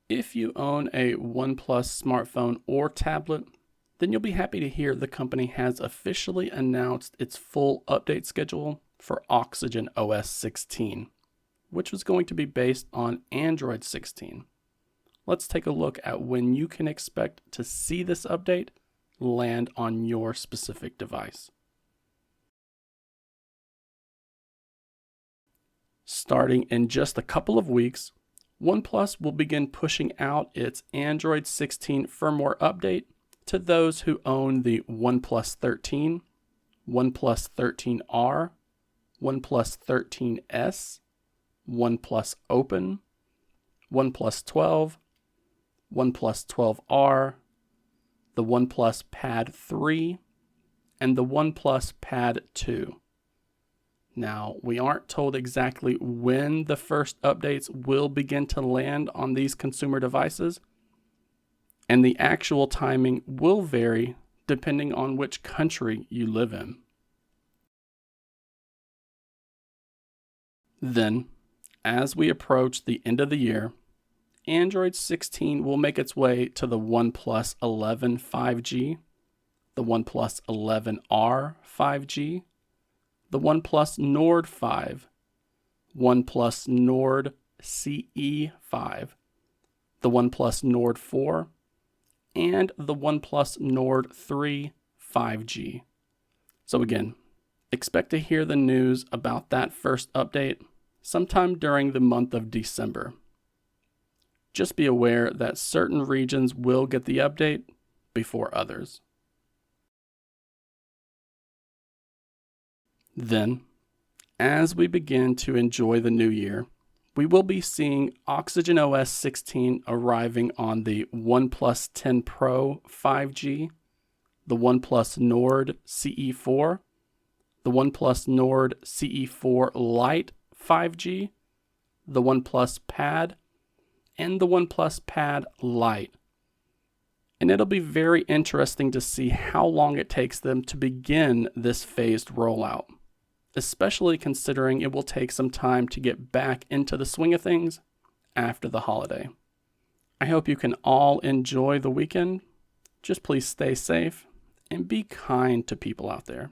If you own a OnePlus smartphone or tablet, then you'll be happy to hear the company has officially announced its full update schedule for OxygenOS 16, which was going to be based on Android 16. Let's take a look at when you can expect to see this update land on your specific device. Starting in just a couple of weeks, OnePlus will begin pushing out its Android 16 firmware update to those who own the OnePlus 13, OnePlus 13R, OnePlus 13S, OnePlus Open, OnePlus 12, OnePlus 12R, the OnePlus Pad 3, and the OnePlus Pad 2. Now, we aren't told exactly when the first updates will begin to land on these consumer devices, and the actual timing will vary depending on which country you live in. Then, as we approach the end of the year, Android 16 will make its way to the OnePlus 11 5G, the OnePlus 11R 5G, the OnePlus Nord 5, OnePlus Nord CE 5, the OnePlus Nord 4, and the OnePlus Nord 3 5G. So again, expect to hear the news about that first update sometime during the month of December. Just be aware that certain regions will get the update before others. Then, as we begin to enjoy the new year, we will be seeing OxygenOS 16 arriving on the OnePlus 10 Pro 5G, the OnePlus Nord CE4, the OnePlus Nord CE4 Lite 5G, the OnePlus Pad, and the OnePlus Pad Lite. And it'll be very interesting to see how long it takes them to begin this phased rollout, especially considering it will take some time to get back into the swing of things after the holiday. I hope you can all enjoy the weekend. Just please stay safe and be kind to people out there.